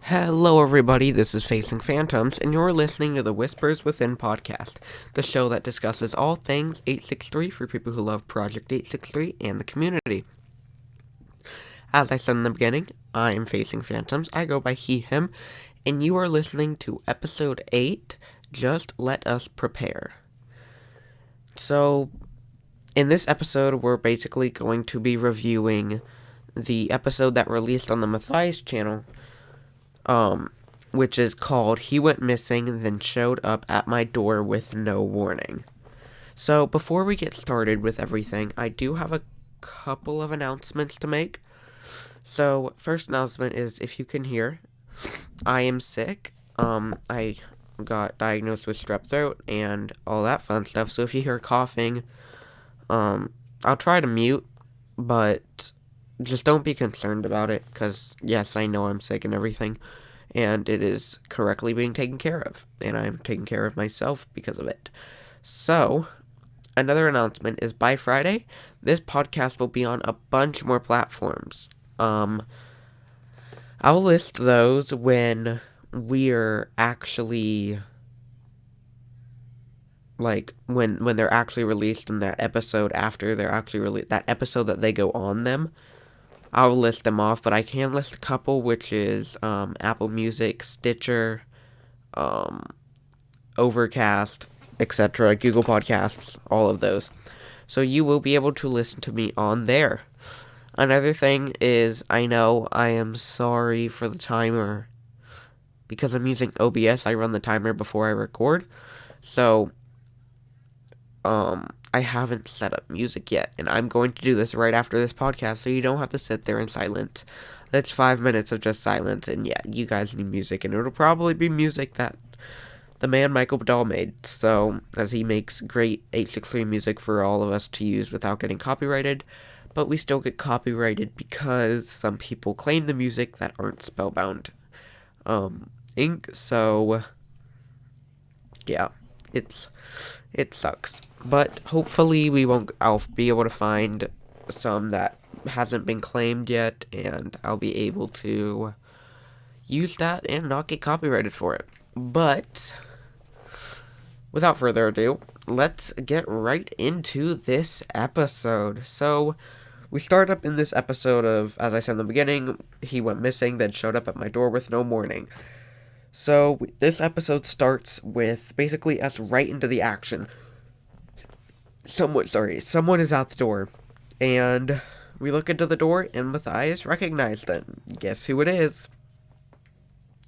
Hello, everybody. This is Facing Phantoms, and you're listening to the Whispers Within podcast, the show that discusses all things 863 for people who love Project 863 and the community. As I said in the beginning, I am Facing Phantoms. I go by he, him, and you are listening to episode 8, Just Let Us Prepare. So, in this episode, we're basically going to be reviewing the episode that released on the Matthias channel, which is called He Went Missing, Then Showed Up at My Door with No Warning. So, before we get started with everything, I do have a couple of announcements to make. So, first announcement is, if you can hear, I am sick. I got diagnosed with strep throat and all that fun stuff. So, if you hear coughing, I'll try to mute, but just don't be concerned about it, because, yes, I know I'm sick and everything, and it is correctly being taken care of, and I'm taking care of myself because of it. So, another announcement is by Friday, this podcast will be on a bunch more platforms. I'll list those when we're actually, when they're actually released in that episode after they're actually released, that episode that they go on them. I'll list them off, but I can list a couple, which is Apple Music, Stitcher, Overcast, etc., Google Podcasts, all of those. So you will be able to listen to me on there. Another thing is, I know I am sorry for the timer. Because I'm using OBS, I run the timer before I record. So, I haven't set up music yet, and I'm going to do this right after this podcast, so you don't have to sit there in silence. That's 5 minutes of just silence, and yeah, you guys need music, and it'll probably be music that the man Michael Badal made, so, as he makes great 863 music for all of us to use without getting copyrighted, but we still get copyrighted because some people claim the music that aren't Spellbound, Inc., so, yeah, it sucks. But hopefully I'll be able to find some that hasn't been claimed yet, and I'll be able to use that and not get copyrighted for it. But without further ado, let's get right into this episode. So, we start up in this episode of, as I said in the beginning, he went missing, then showed up at my door with no warning. So, this episode starts with basically us right into the action. Someone is out the door, and we look into the door, and Matthias recognized them. Guess who it is?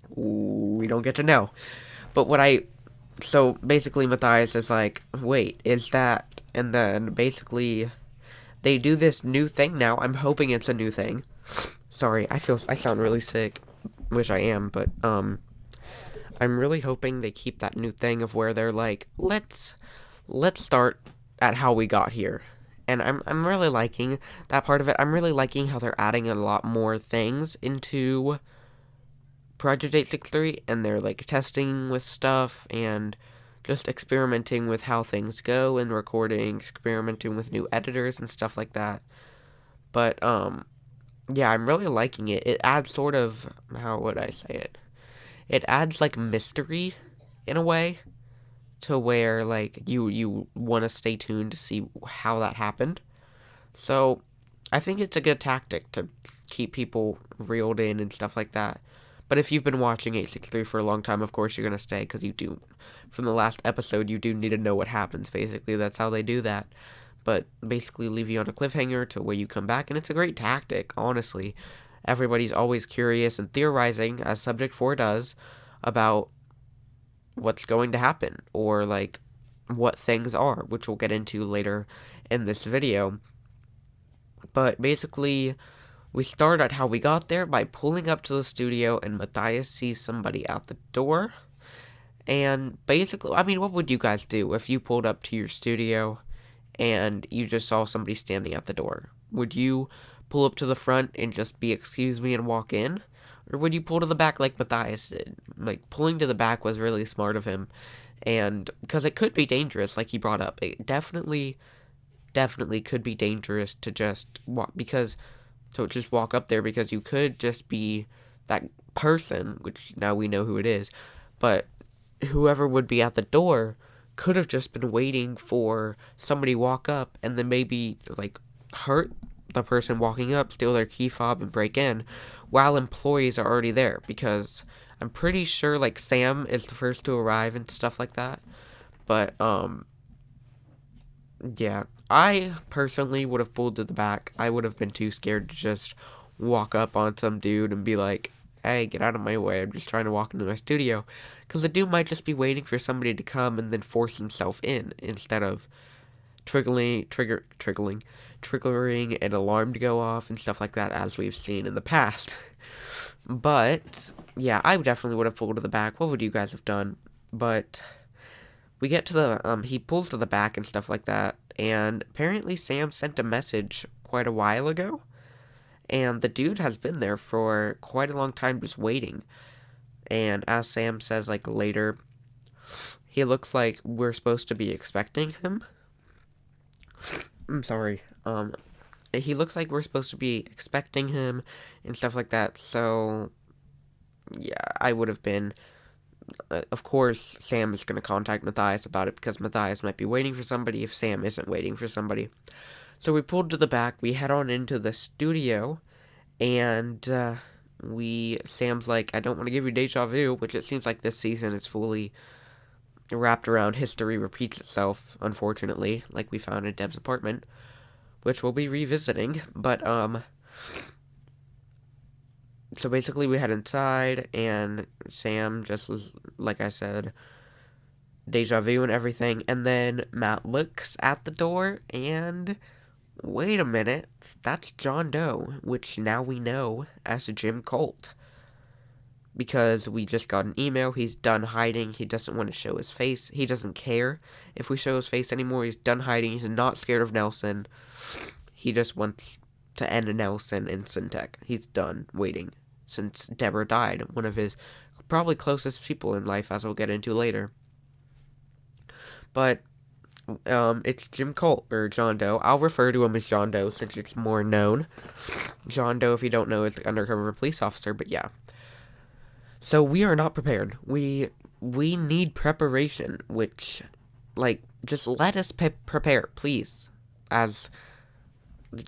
We don't get to know. But so basically Matthias is like, wait, is that, and then basically, they do this new thing now. I'm hoping it's a new thing. Sorry, I sound really sick, which I am, but, I'm really hoping they keep that new thing of where they're like, let's start at how we got here. And I'm really liking that part of it. I'm really liking how they're adding a lot more things into Project 863, and they're like testing with stuff and just experimenting with how things go and recording, experimenting with new editors and stuff like that. But yeah, I'm really liking it. It adds sort of, how would I say it? It adds like mystery in a way, to where, like, you want to stay tuned to see how that happened. So, I think it's a good tactic to keep people reeled in and stuff like that. But if you've been watching 863 for a long time, of course you're going to stay, because you do, from the last episode, you do need to know what happens, basically. That's how they do that. But basically leave you on a cliffhanger to where you come back, and it's a great tactic, honestly. Everybody's always curious and theorizing, as Subject 4 does, about what's going to happen, or like what things are, which we'll get into later in this video. But basically, we start at how we got there by pulling up to the studio, and Matthias sees somebody out the door. And basically, I mean, what would you guys do if you pulled up to your studio and you just saw somebody standing at the door? Would you pull up to the front and just be excuse me and walk in? Or would you pull to the back like Matthias did? Like, pulling to the back was really smart of him. And, because it could be dangerous, like he brought up. It definitely could be dangerous to just walk, just walk up there, because you could just be that person, which now we know who it is, but whoever would be at the door could have just been waiting for somebody walk up and then maybe like hurt the person walking up, steal their key fob, and break in while employees are already there, because I'm pretty sure like Sam is the first to arrive and stuff like that. But yeah, I personally would have pulled to the back. I would have been too scared to just walk up on some dude and be like, hey, get out of my way, I'm just trying to walk into my studio. Because the dude might just be waiting for somebody to come and then force himself in, instead of triggering an alarm to go off and stuff like that, as we've seen in the past. But, yeah, I definitely would have pulled to the back. What would you guys have done? But we get to the, he pulls to the back and stuff like that, and apparently Sam sent a message quite a while ago, and the dude has been there for quite a long time just waiting. And as Sam says, like, later, he looks like we're supposed to be expecting him. I'm sorry. He looks like we're supposed to be expecting him and stuff like that, so, yeah, I would have been... of course, Sam is going to contact Matthias about it, because Matthias might be waiting for somebody if Sam isn't waiting for somebody. So we pulled to the back, we head on into the studio, and Sam's like, I don't want to give you deja vu, which it seems like this season is fully wrapped around history repeats itself, unfortunately, like we found in Deb's apartment, which we'll be revisiting. But so basically we head inside, and Sam just was, like I said, deja vu and everything, and then Matt looks at the door, and wait a minute, that's John Doe, which now we know as Jim Colt. Because we just got an email, he's done hiding, he doesn't want to show his face, he doesn't care if we show his face anymore, he's done hiding, he's not scared of Nelson, he just wants to end Nelson and Syntech. He's done waiting since Deborah died, one of his probably closest people in life, as we'll get into later. But it's Jim Colt, or John Doe. I'll refer to him as John Doe since it's more known. John Doe, if you don't know, is an undercover police officer, but yeah. So we are not prepared. We need preparation, which, like, just let us prepare, please.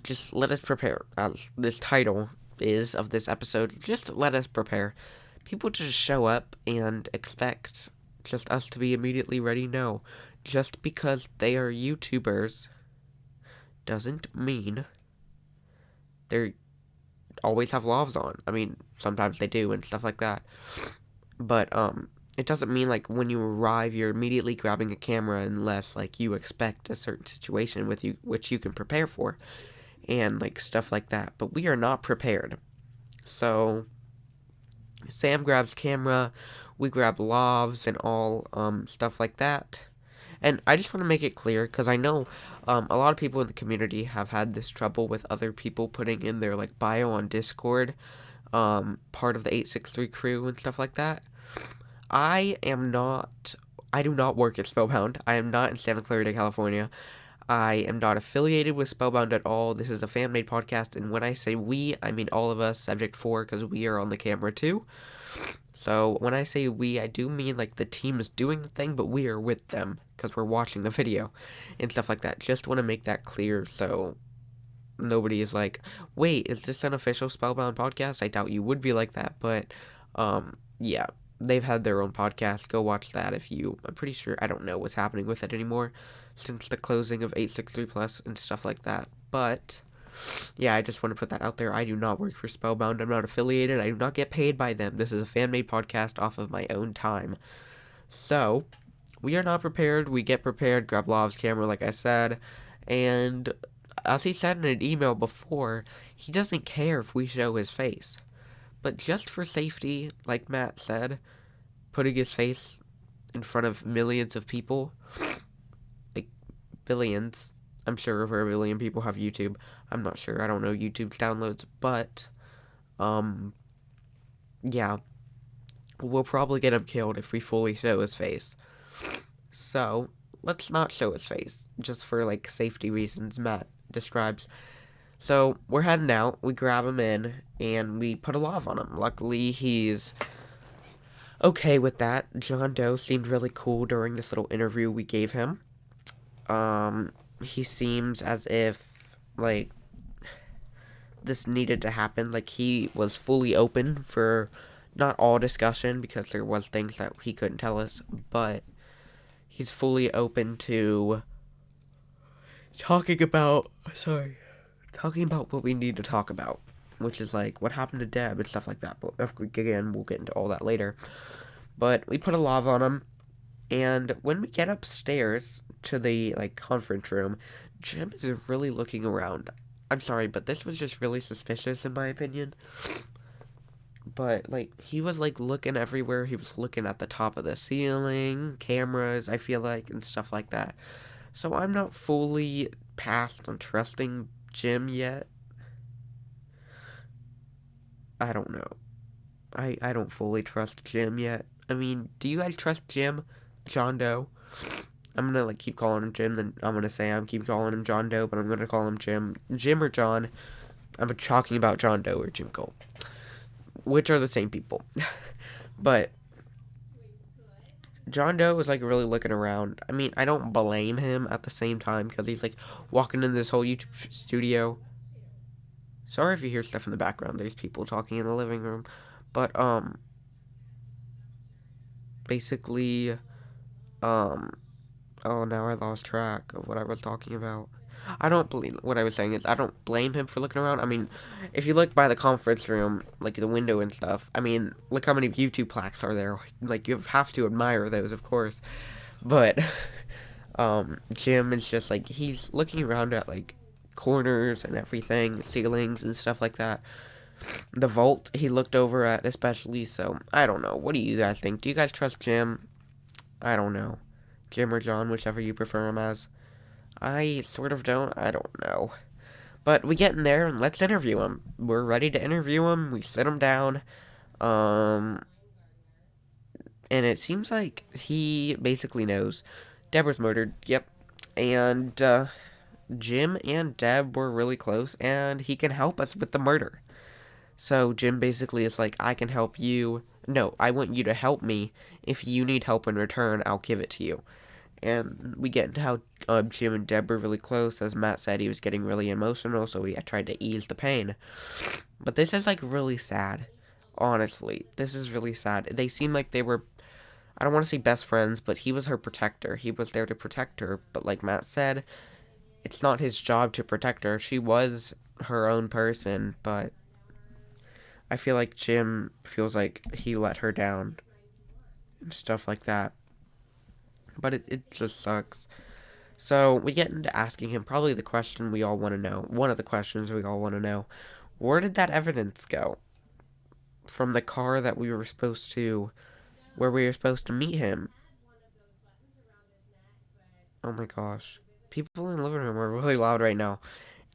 Just let us prepare, as this title is of this episode. Just let us prepare. People just show up and expect just us to be immediately ready. No. Just because they are YouTubers doesn't mean they're always have lavs on. I mean, sometimes they do and stuff like that. But it doesn't mean like when you arrive you're immediately grabbing a camera unless like you expect a certain situation with you which you can prepare for and like stuff like that. But we are not prepared. So Sam grabs camera, we grab lavs and all stuff like that. And I just want to make it clear, because I know a lot of people in the community have had this trouble with other people putting in their like bio on Discord, part of the 863 crew and stuff like that. I do not work at Spellbound. I am not in Santa Clarita, California. I am not affiliated with Spellbound at all. This is a fan-made podcast, and when I say we, I mean all of us, subject 4, because we are on the camera too. So when I say we, I do mean like the team is doing the thing, but we are with them because we're watching the video and stuff like that. Just want to make that clear so nobody is like, wait, is this an official Spellbound podcast? I doubt you would be like that, but yeah, they've had their own podcast. Go watch that if you, I'm pretty sure, I don't know what's happening with it anymore since the closing of 863 Plus and stuff like that, but yeah, I just want to put that out there. I do not work for Spellbound. I'm not affiliated. I do not get paid by them. This is a fan-made podcast off of my own time. So, we are not prepared. We get prepared. Grab Lav's camera, like I said. And as he said in an email before, he doesn't care if we show his face. But just for safety, like Matt said, putting his face in front of millions of people, like billions, I'm sure over 1 billion people have YouTube. I'm not sure. I don't know YouTube's downloads, but, yeah, we'll probably get him killed if we fully show his face. So, let's not show his face, just for, like, safety reasons Matt describes. So we're heading out. We grab him in and we put a lav on him. Luckily, he's okay with that. John Doe seemed really cool during this little interview we gave him. He seems as if like this needed to happen. Like he was fully open for not all discussion because there was things that he couldn't tell us, but he's fully open to talking about talking about what we need to talk about, which is like what happened to Deb and stuff like that. But again, we'll get into all that later. But we put a lav on him, and when we get upstairs to the like conference room, Jim is really looking around. I'm sorry, but this was just really suspicious in my opinion. But like he was like looking everywhere. He was looking at the top of the ceiling, cameras, I feel like, and stuff like that. So I'm not fully past on trusting Jim yet. I don't know. I don't fully trust Jim yet. I mean, do you guys trust Jim? John Doe? I'm gonna like keep calling him Jim, then I'm gonna say I'm keep calling him John Doe, but I'm gonna call him Jim. Jim or John. I'm talking about John Doe or Jim Cole, which are the same people. But John Doe was like really looking around. I mean, I don't blame him at the same time because he's like walking in this whole YouTube studio. Sorry if you hear stuff in the background. There's people talking in the living room, but basically, um, oh, now I lost track of what I was talking about. I don't believe what I was saying is I don't blame him for looking around. I mean, if you look by the conference room, like the window and stuff, I mean, look how many YouTube plaques are there. Like you have to admire those, of course. But Jim is just like he's looking around at like corners and everything, ceilings and stuff like that. The vault he looked over at especially. So I don't know. What do you guys think? Do you guys trust Jim? I don't know. Jim or John, whichever you prefer him as. I sort of don't. I don't know. But we get in there and let's interview him. We're ready to interview him. We sit him down. Um, and it seems like he basically knows Deb was murdered. Yep. And Jim and Deb were really close, and he can help us with the murder. So Jim basically is like, I can help you. No, I want you to help me. If you need help in return, I'll give it to you. And we get into how Jim and Deb were really close. As Matt said, he was getting really emotional, so we tried to ease the pain. But this is like really sad. Honestly, this is really sad. They seem like they were, I don't want to say best friends, but he was her protector. He was there to protect her. But like Matt said, it's not his job to protect her. She was her own person, but I feel like Jim feels like he let her down and stuff like that. But it just sucks. So we get into asking him probably the question we all want to know. One of the questions we all want to know. Where did that evidence go? From the car that we were supposed to, where we were supposed to meet him. Oh my gosh. People in the living room are really loud right now.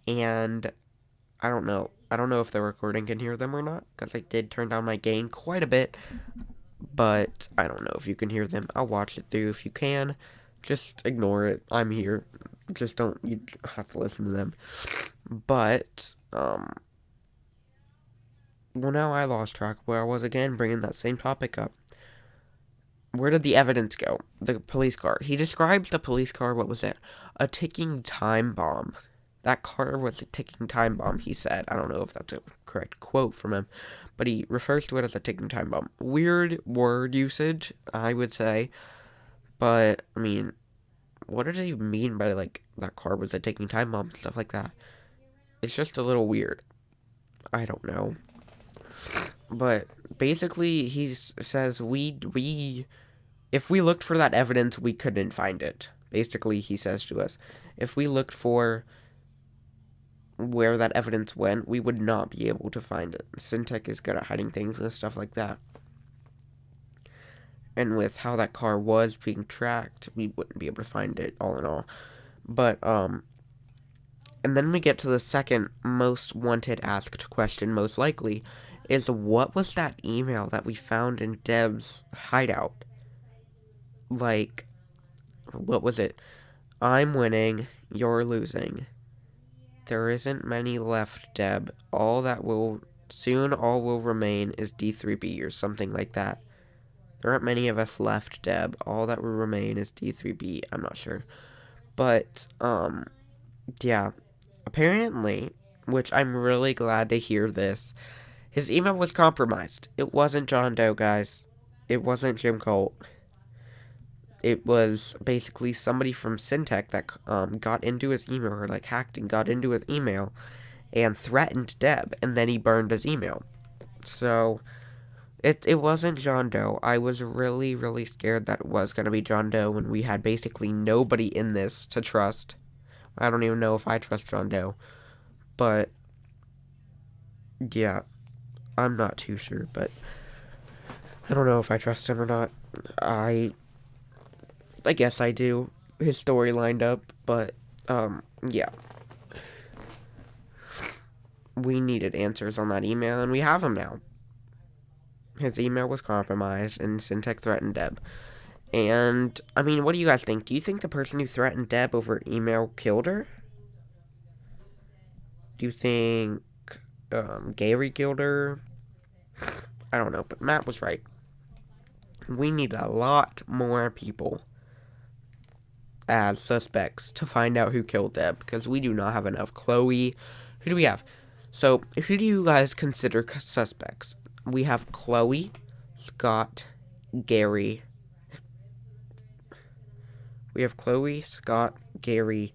And I don't know. I don't know if the recording can hear them or not. Because I did turn down my gain quite a bit. But I don't know if you can hear them. I'll watch it through if you can. Just ignore it. I'm here. Just don't, you have to listen to them. But, well, now I lost track where I was again, bringing that same topic up. Where did the evidence go? The police car. He describes the police car, what was it? A ticking time bomb. That car was a ticking time bomb, he said. I don't know if that's a correct quote from him, but he refers to it as a ticking time bomb. Weird word usage, I would say. But, I mean, what does he mean by, like, that car was a ticking time bomb and stuff like that? It's just a little weird. I don't know. But, basically, he says if we looked for that evidence, we couldn't find it. Basically, he says to us, if we looked for where that evidence went, we would not be able to find it. Syntech is good at hiding things and stuff like that. And with how that car was being tracked, we wouldn't be able to find it all in all. But, and then we get to the second most wanted asked question, most likely, is what was that email that we found in Deb's hideout? Like, what was it? I'm winning, you're losing. There isn't many left, Deb. All will remain is D3B or something like that. There aren't many of us left, Deb. All that will remain is D3B. I'm not sure. But, yeah. Apparently, which I'm really glad to hear this, his email was compromised. It wasn't John Doe, guys. It wasn't Jim Colt. It was basically somebody from Syntech that got into his email, or like hacked and got into his email, and threatened Deb, and then he burned his email. So, it wasn't John Doe. I was really, really scared that it was going to be John Doe when we had basically nobody in this to trust. I don't even know if I trust John Doe. But, yeah, I'm not too sure, but I don't know if I trust him or not. I guess I do. His story lined up, but, yeah. We needed answers on that email, and we have them now. His email was compromised, and Syntech threatened Deb. And, I mean, what do you guys think? Do you think the person who threatened Deb over email killed her? Do you think, Gary killed her? I don't know, but Matt was right. We need a lot more people as suspects to find out who killed Deb, because we do not have enough. Chloe, who do we have? So, who do you guys consider suspects? We have Chloe, Scott, Gary. We have Chloe, Scott, Gary.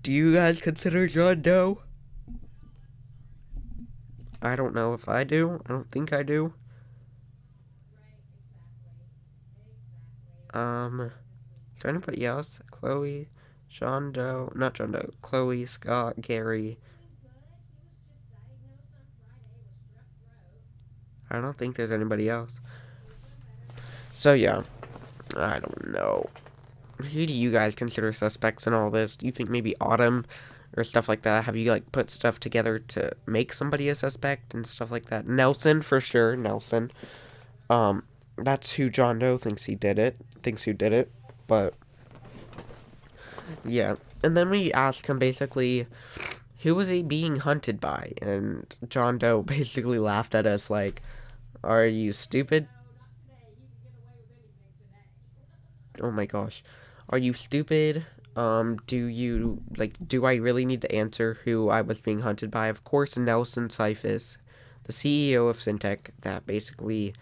Do you guys consider John Doe? I don't know if I do. I don't think I do. Is there anybody else? Chloe, John Doe, not John Doe, Chloe, Scott, Gary. I don't think there's anybody else. So, yeah. I don't know. Who do you guys consider suspects in all this? Do you think maybe Autumn or stuff like that? Have you, like, put stuff together to make somebody a suspect and stuff like that? Nelson, for sure. Nelson. That's who John Doe thinks who did it. But, yeah. And then we asked him, basically, who was he being hunted by? And John Doe basically laughed at us like, are you stupid? Oh my gosh. Are you stupid? Do I really need to answer who I was being hunted by? Of course, Nelson Cyphus, the CEO of Syntech, that basically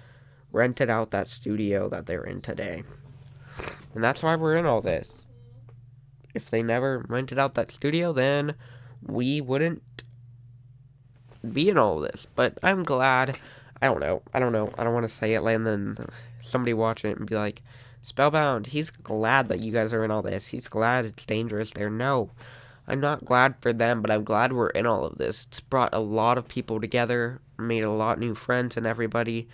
rented out that studio that they're in today. And that's why we're in all this. If they never rented out that studio, then we wouldn't be in all this. But I'm glad. I don't know. I don't want to say it, and then somebody watch it and be like, Spellbound, he's glad that you guys are in all this. He's glad it's dangerous there. No, I'm not glad for them, but I'm glad we're in all of this. It's brought a lot of people together, made a lot of new friends and everybody,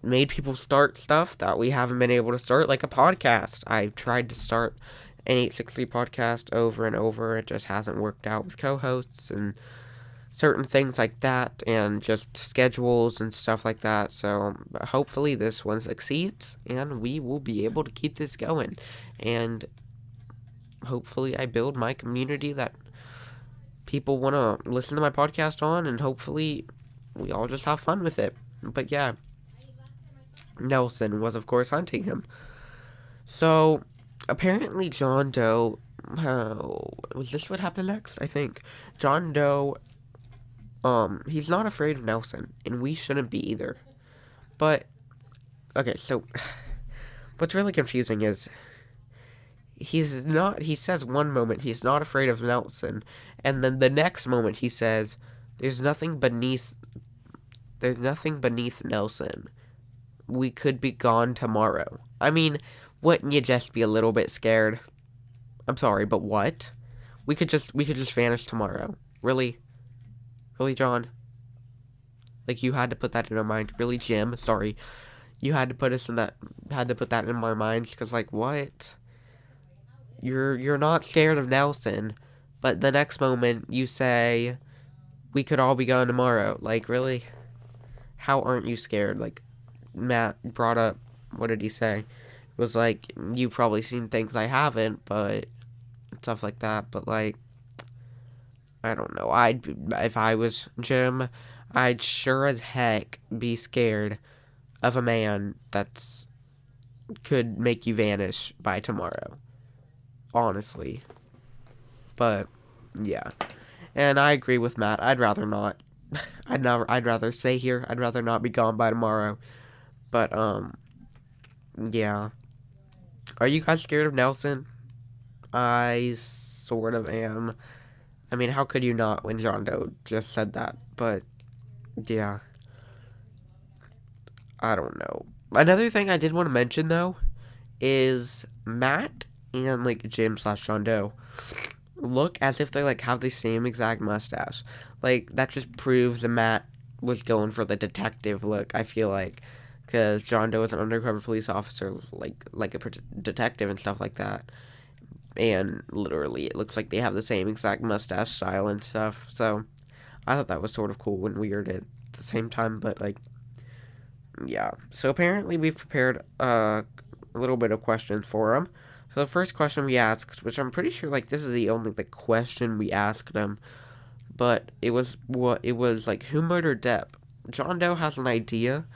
made people start stuff that we haven't been able to start, like a podcast. I've tried to start an 860 podcast over and over. It just hasn't worked out with co-hosts and certain things like that, and just schedules and stuff like that. So hopefully this one succeeds, and we will be able to keep this going. And hopefully I build my community that people want to listen to my podcast on, and hopefully we all just have fun with it. But yeah, Nelson was, of course, hunting him. So apparently John Doe, was this what happened next? I think John Doe, he's not afraid of Nelson, and we shouldn't be either. But, okay, so, what's really confusing is, he says one moment he's not afraid of Nelson, and then the next moment he says, there's nothing beneath Nelson. We could be gone tomorrow. I mean, wouldn't you just be a little bit scared? I'm sorry, but what? We could just vanish tomorrow. Really? Really, John? Like, you had to put that in our mind. Really, Jim? Sorry. You had to put that in our minds, because, like, what? You're not scared of Nelson, but the next moment you say, we could all be gone tomorrow. Like, really? How aren't you scared? Like, Matt brought up, what did he say? It was like, you've probably seen things I haven't, but stuff like that, but, like, I don't know. If I was Jim, I'd sure as heck be scared of a man that's could make you vanish by tomorrow. Honestly. But yeah. And I agree with Matt. I'd rather not. I'd rather stay here. I'd rather not be gone by tomorrow. But yeah. Are you guys scared of Nelson? I sort of am. I mean, how could you not when John Doe just said that? But yeah, I don't know. Another thing I did want to mention though is Matt and like Jim slash John Doe look as if they like have the same exact mustache. Like that just proves that Matt was going for the detective look. I feel like because John Doe is an undercover police officer, like a detective and stuff like that. And literally, it looks like they have the same exact mustache style and stuff. So I thought that was sort of cool and weird at the same time. But like, yeah. So apparently, we've prepared a little bit of questions for him. So the first question we asked, which I'm pretty sure like this is the only like question we asked him, but it was like who murdered Deb? John Doe has an idea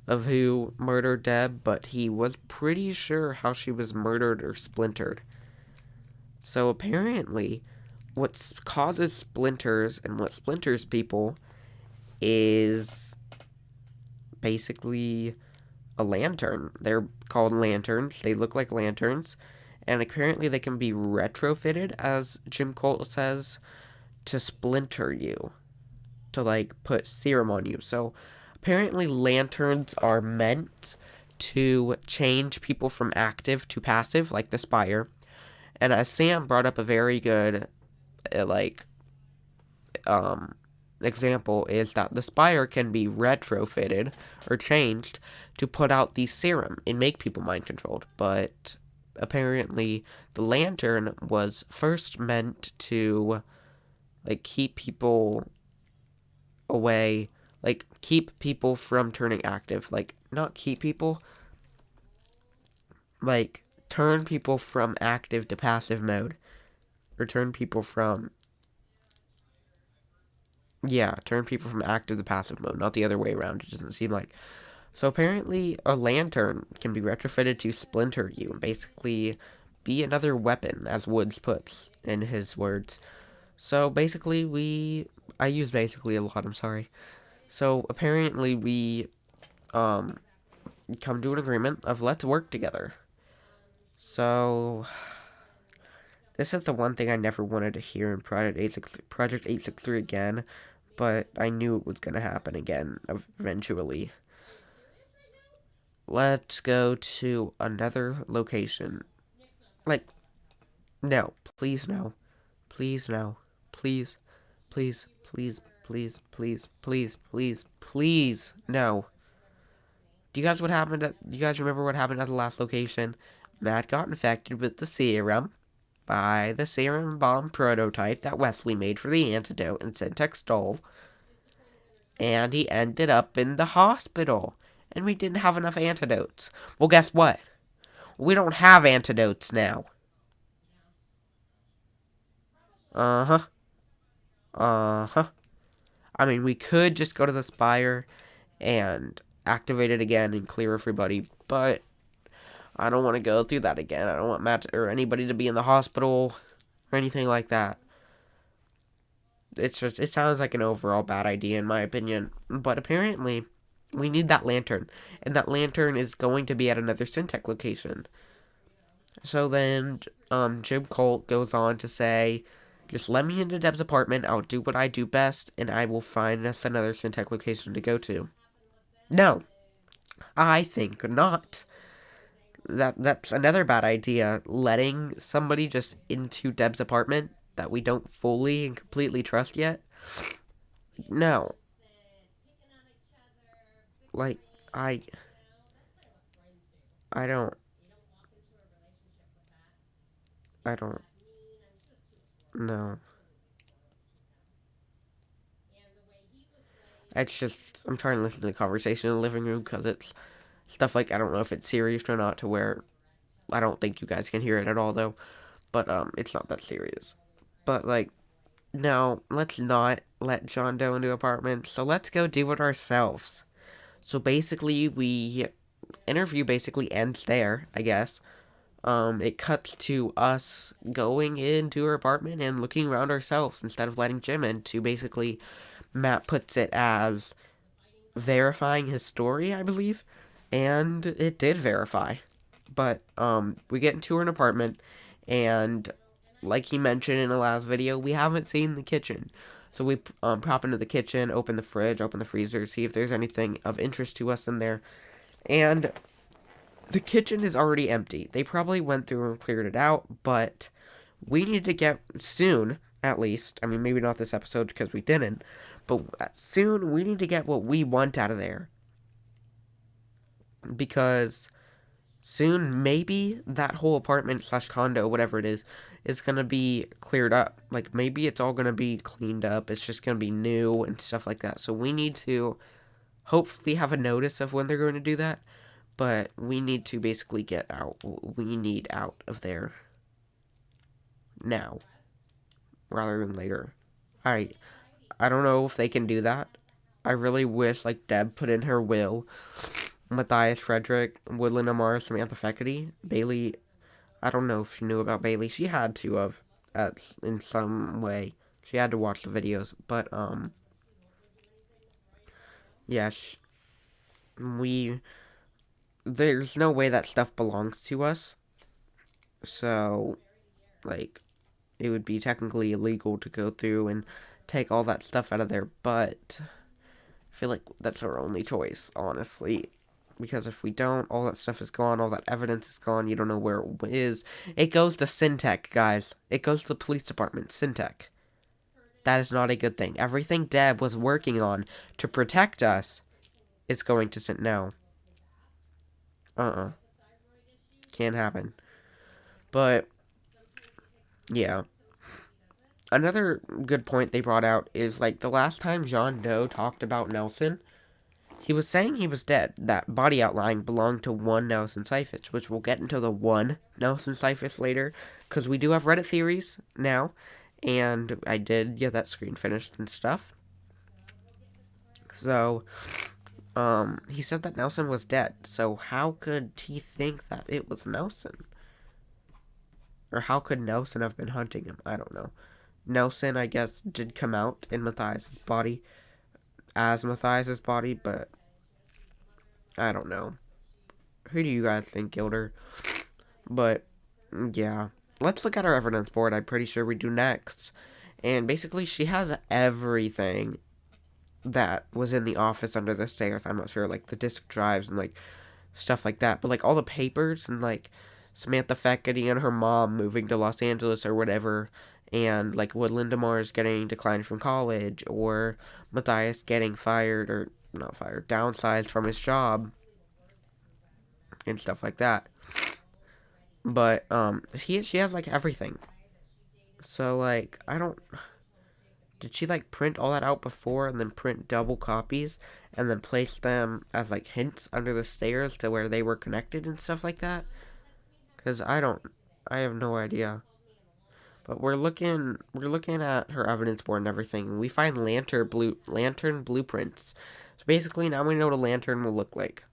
of who murdered Deb, but he was pretty sure how she was murdered or splintered. So apparently, what causes splinters and what splinters people is basically a lantern. They're called lanterns. They look like lanterns. And apparently they can be retrofitted, as Jim Colt says, to splinter you. To, like, put serum on you. So, apparently lanterns are meant to change people from active to passive, like the Spire. And as Sam brought up a very good, like, example is that the Spire can be retrofitted or changed to put out the serum and make people mind controlled. But apparently, the lantern was first meant to like keep people away, like keep people from turning active, like not keep people, like turn people from active to passive mode, or turn people from turn people from active to passive mode, not the other way around. It doesn't seem like. So apparently, a lantern can be retrofitted to splinter you and basically be another weapon, as Woods puts in his words. So basically, I use basically a lot. I'm sorry. So apparently, we come to an agreement of let's work together. So this is the one thing I never wanted to hear in Project 863 again, but I knew it was gonna happen again eventually. Let's go to another location. Like, no. Please, no. Please, no. Please. Please. Please. Please. Please. Please. Please. Please. No. Do you guys remember what happened at the last location? Matt got infected with the serum by the serum bomb prototype that Wesley made for the antidote and Syntex stole. And he ended up in the hospital. And we didn't have enough antidotes. Well, guess what? We don't have antidotes now. Uh-huh. Uh-huh. I mean, we could just go to the Spire and activate it again and clear everybody, but I don't want to go through that again. I don't want Matt or anybody to be in the hospital or anything like that. It sounds like an overall bad idea in my opinion, but apparently we need that lantern, and that lantern is going to be at another Syntech location. So then, Jim Colt goes on to say, just let me into Deb's apartment, I'll do what I do best, and I will find us another Syntech location to go to. No, I think not. That's another bad idea, letting somebody just into Deb's apartment that we don't fully and completely trust yet. No. Like, I don't, I don't, no. It's just, I'm trying to listen to the conversation in the living room because it's stuff like, I don't know if it's serious or not to where, I don't think you guys can hear it at all though, but, it's not that serious. But, like, No, let's not let John Doe into apartments. So let's go do it ourselves. So basically, interview basically ends there, I guess. It cuts to us going into her apartment and looking around ourselves instead of letting Jim in. To basically, Matt puts it as verifying his story, I believe, and it did verify. But we get into an apartment, and like he mentioned in the last video, we haven't seen the kitchen. So we pop into the kitchen, open the fridge, open the freezer, see if there's anything of interest to us in there. And the kitchen is already empty. They probably went through and cleared it out, but we need to get soon, at least. I mean, maybe not this episode because we didn't, but soon we need to get what we want out of there. Because soon, maybe that whole apartment slash condo, whatever it is gonna be cleared up. Like, maybe it's all gonna be cleaned up. It's just gonna be new and stuff like that. So we need to hopefully have a notice of when they're going to do that. But we need to basically get out. We need out of there now rather than later. I don't know if they can do that. I really wish, like, Deb put in her will Matthias, Frederick, Woodland, Amar, Samantha Feckety, Bailey. I don't know if she knew about Bailey. She had to have, in some way. She had to watch the videos. But, yeah, there's no way that stuff belongs to us. So, like, it would be technically illegal to go through and take all that stuff out of there. But I feel like that's our only choice, honestly. Because if we don't, all that stuff is gone, all that evidence is gone, you don't know where it is. It goes to Syntech, guys. It goes to the police department, Syntech. That is not a good thing. Everything Deb was working on to protect us is going to Syntech. No. Can't happen. But, yeah. Another good point they brought out is, like, the last time John Doe talked about Nelson, he was saying he was dead. That body outline belonged to one Nelson Seifert, which we'll get into the one Nelson Seifert later, because we do have Reddit theories now, and I did get that screen finished and stuff. So, he said that Nelson was dead, so how could he think that it was Nelson? Or how could Nelson have been hunting him? I don't know. Nelson, I guess, did come out in Matthias's body, as Matthias's body, but I don't know. Who do you guys think killed her? But, yeah. Let's look at our evidence board. I'm pretty sure we do next. And basically, she has everything that was in the office under the stairs. I'm not sure, like, the disk drives and, like, stuff like that. But, like, all the papers and, like, Samantha Feckety and her mom moving to Los Angeles or whatever. And, like, Woodland Damar's getting declined from college. Or Matthias getting fired, or not fired, downsized from his job. And stuff like that. But, she has, like, everything. So, like, did she, like, print all that out before and then print double copies and then place them as, like, hints under the stairs to where they were connected and stuff like that? Because I have no idea. But we're looking at her evidence board and everything. We find lantern blueprints. So basically, now we know what a lantern will look like.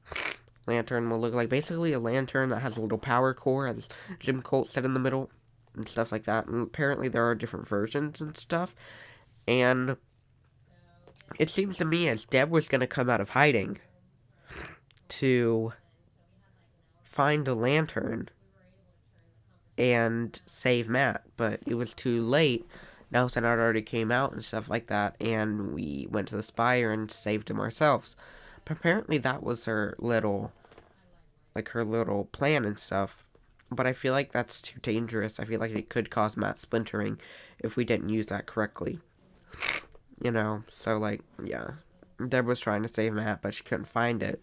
Lantern will look like basically a lantern that has a little power core, as Jim Colt said in the middle, and stuff like that. And apparently there are different versions and stuff. And it seems to me as Deb was going to come out of hiding to find a lantern and save Matt, but it was too late. Nelson had already came out and stuff like that, and we went to the spire and saved him ourselves. But apparently that was her little plan and stuff. But I feel like that's too dangerous. I feel like it could cause Matt splintering if we didn't use that correctly. You know, so, like, yeah. Deb was trying to save Matt, but she couldn't find it.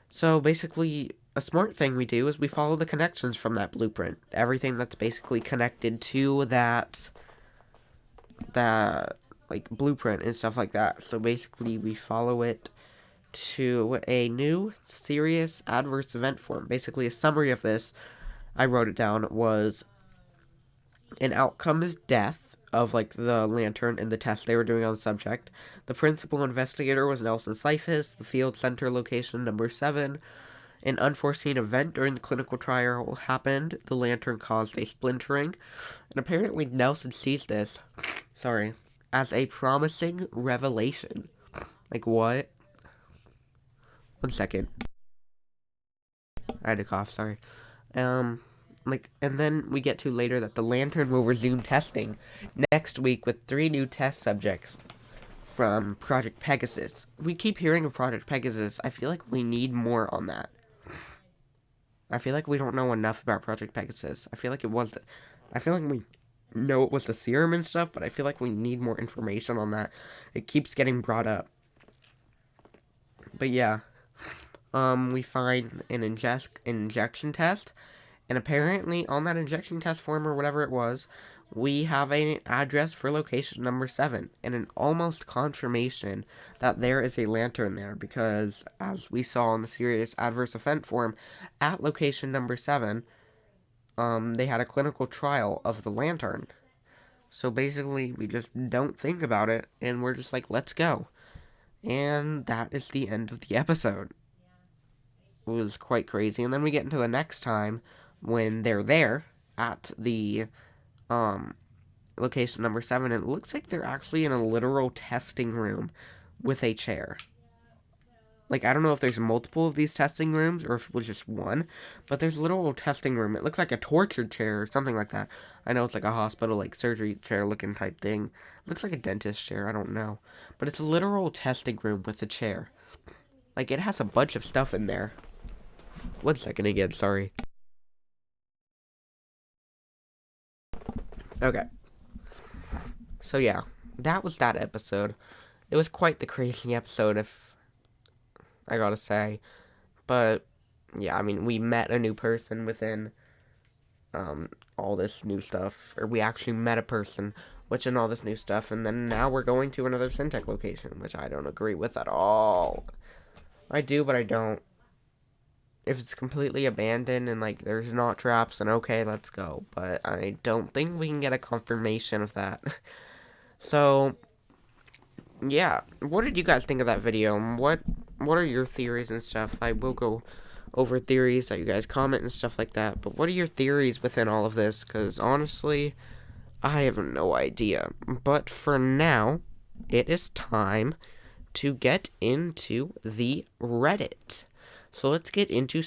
So, basically, a smart thing we do is we follow the connections from that blueprint. Everything that's basically connected to that like, blueprint and stuff like that. So, basically, we follow it to a new serious adverse event form. Basically, a summary of this, I wrote it down, was an outcome is death, of like the lantern and the test they were doing on the subject. The principal investigator was Nelson Cephas. The field center location number 7. An unforeseen event during the clinical trial happened. The lantern caused a splintering, and apparently Nelson sees this, as a promising revelation. Like what? 1 second. I had to cough, sorry. And then we get to later that the lantern will resume testing next week with 3 new test subjects from Project Pegasus. We keep hearing of Project Pegasus. I feel like we need more on that. I feel like we don't know enough about Project Pegasus. I feel like we know it was the serum and stuff, but I feel like we need more information on that. It keeps getting brought up. But yeah, we find an injection test, and apparently on that injection test form or whatever it was, we have an address for location number 7 and an almost confirmation that there is a lantern there, because as we saw in the serious adverse event form, at location number 7, they had a clinical trial of the lantern. So basically, we just don't think about it, and we're just like, let's go. And that is the end of the episode. It was quite crazy. And then we get into the next time when they're there at the location number 7. It looks like they're actually in a literal testing room with a chair. Like, I don't know if there's multiple of these testing rooms or if it was just one, but there's a literal testing room. It looks like a torture chair or something like that. I know it's like a hospital, like, surgery chair looking type thing. It looks like a dentist chair, I don't know. But it's a literal testing room with a chair. Like, it has a bunch of stuff in there. 1 second again, sorry. Okay. So yeah, that was that episode. It was quite the crazy episode, if I gotta say. But yeah, I mean, we met a new person within all this new stuff, or we actually met a person within all this new stuff, and then now we're going to another Syntech location, which I don't agree with at all. I do, but I don't. If it's completely abandoned and, like, there's not traps, then okay, let's go. But I don't think we can get a confirmation of that. So, yeah. What did you guys think of that video? What are your theories and stuff? I will go over theories that you guys comment and stuff like that. But what are your theories within all of this? Because, honestly, I have no idea. But for now, it is time to get into the Reddit. So let's get into...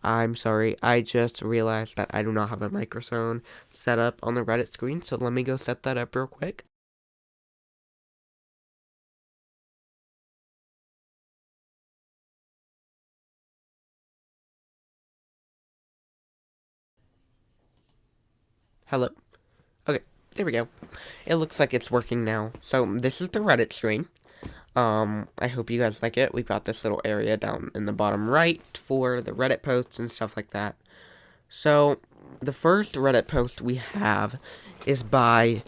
I'm sorry, I just realized that I do not have a microphone set up on the Reddit screen, so let me go set that up real quick. Hello. Okay, there we go. It looks like it's working now. So this is the Reddit screen. I hope you guys like it. We've got this little area down in the bottom right for the Reddit posts and stuff like that. So, the first Reddit post we have is by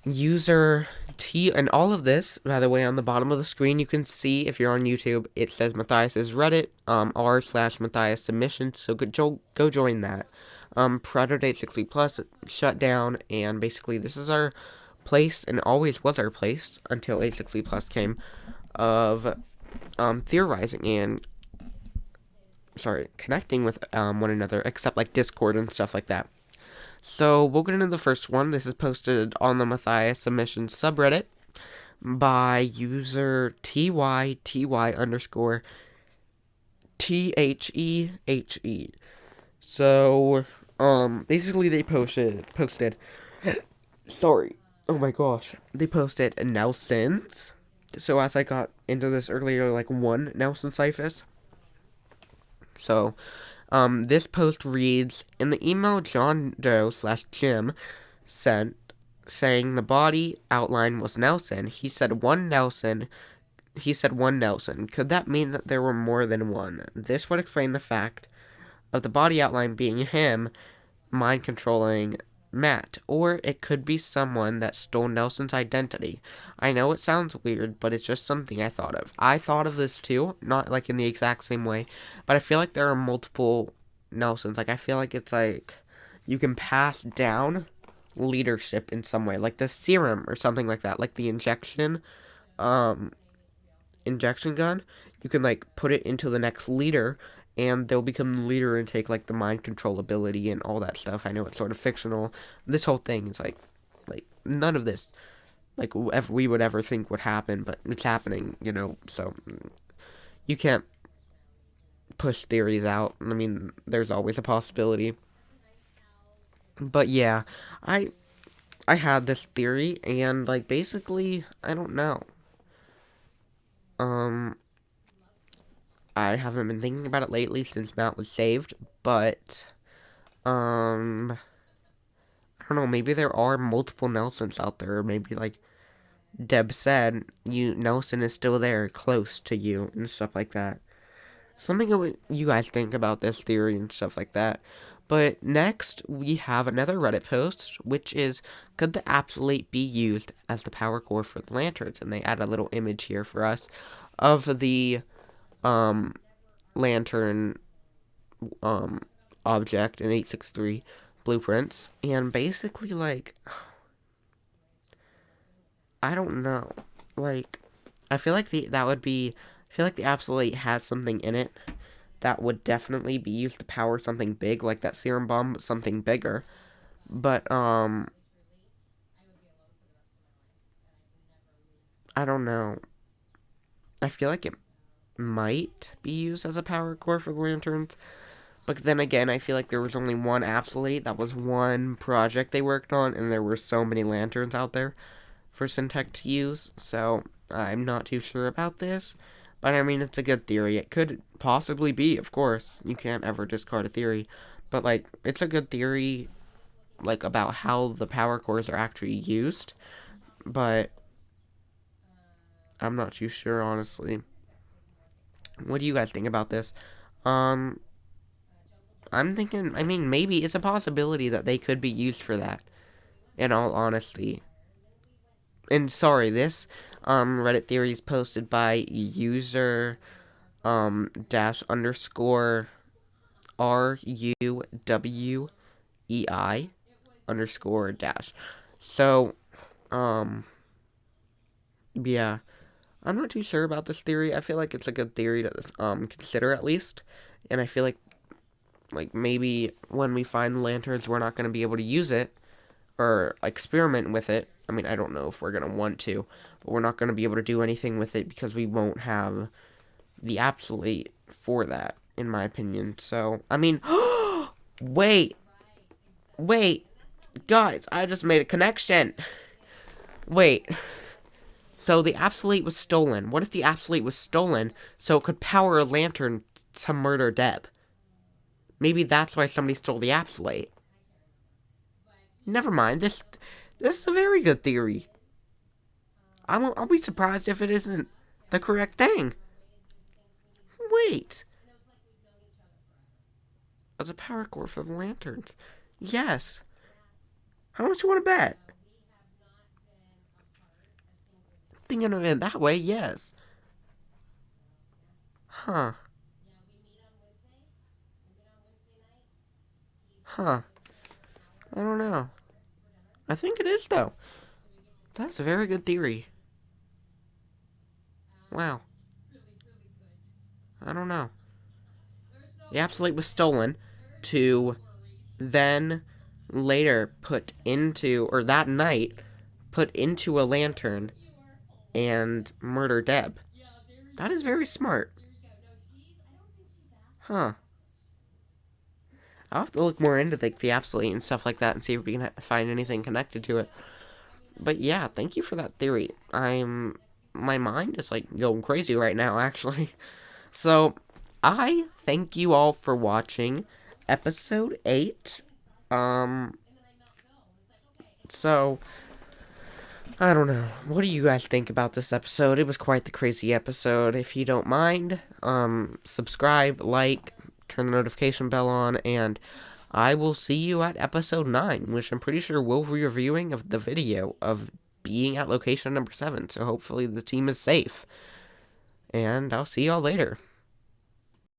user T, and all of this, by the way, on the bottom of the screen, you can see, if you're on YouTube, it says Matthias's Reddit, r/Matthias submissions, so go join that. Predator Day 60 Plus shut down, and basically this is our place, and always was our place, until A60 Plus came, of theorizing and connecting with one another, except like Discord and stuff like that. So we'll get into the first one. This is posted on the Matthias submissions subreddit by user TY_THEHE. So basically they posted sorry, oh my gosh, they posted Nelson's. So as I got into this earlier, like one Nelson Cephas. So this post reads, in the email John Doe/Jim sent saying the body outline was Nelson, he said one Nelson. Could that mean that there were more than one? This would explain the fact of the body outline being him mind controlling Matt, or it could be someone that stole Nelson's identity. I know it sounds weird, but it's just something I thought of. I thought of this too, not like in the exact same way, but I feel like there are multiple Nelsons. Like, I feel like it's like you can pass down leadership in some way, like the serum or something like that, like the um, injection gun. You can like put it into the next leader, and they'll become the leader and take like the mind control ability and all that stuff. I know it's sort of fictional. This whole thing is like none of this like we would ever think would happen, but it's happening, you know. So you can't push theories out. I mean, there's always a possibility. But yeah, I I had this theory, and like basically, I don't know. Um, I haven't been thinking about it lately since Matt was saved, but um, I don't know. Maybe there are multiple Nelsons out there. Maybe like Deb said, you Nelson is still there, close to you, and stuff like that. So let me know what you guys think about this theory and stuff like that. But next, we have another Reddit post, which is, could the Absolute be used as the power core for the lanterns? And they add a little image here for us of the um, lantern object in 863 blueprints. And basically, like, I don't know. Like, I feel like I feel like the Absolute has something in it that would definitely be used to power something big, like that serum bomb, but something bigger. But, I don't know. I feel like it might be used as a power core for the lanterns. But then again, I feel like there was only one Absolute. That was one project they worked on, and there were so many lanterns out there for Syntech to use. So, I'm not too sure about this. But I mean, it's a good theory. It could possibly be, of course. You can't ever discard a theory. But, like, it's a good theory, like, about how the power cores are actually used. But I'm not too sure, honestly. What do you guys think about this? Um, I'm thinking, I mean, maybe it's a possibility that they could be used for that, in all honesty. And sorry, this Reddit theory is posted by user dash underscore RUWEI underscore dash. So, um, yeah. I'm not too sure about this theory. I feel like it's a good theory to consider at least. And I feel like maybe when we find the lanterns we're not going to be able to use it or experiment with it. I mean, I don't know if we're going to want to, but we're not going to be able to do anything with it because we won't have the Absolute for that, in my opinion. So, I mean, wait, wait, guys, I just made a connection. Wait. So the Absolute was stolen. What if the Absolute was stolen so it could power a lantern to murder Deb? Maybe that's why somebody stole the Absolute. Never mind. This is a very good theory. I'll be surprised if it isn't the correct thing. Wait. As a power core for the lanterns. Yes. How much you want to bet? Thinking of it that way, yes. Huh. Huh. I don't know. I think it is, though. That's a very good theory. Wow. I don't know. The Absolute was stolen to then later put into, or that night, put into a lantern and murder Deb. That is very smart. Huh. I'll have to look more into the Absolute and stuff like that and see if we can find anything connected to it. But yeah, thank you for that theory. My mind is like going crazy right now, actually. So, I thank you all for watching episode 8. Um, so, I don't know. What do you guys think about this episode? It was quite the crazy episode. If you don't mind, subscribe, like, turn the notification bell on, and I will see you at episode 9, which I'm pretty sure we'll be reviewing of the video of being at location number 7. So hopefully the team is safe. And I'll see y'all later.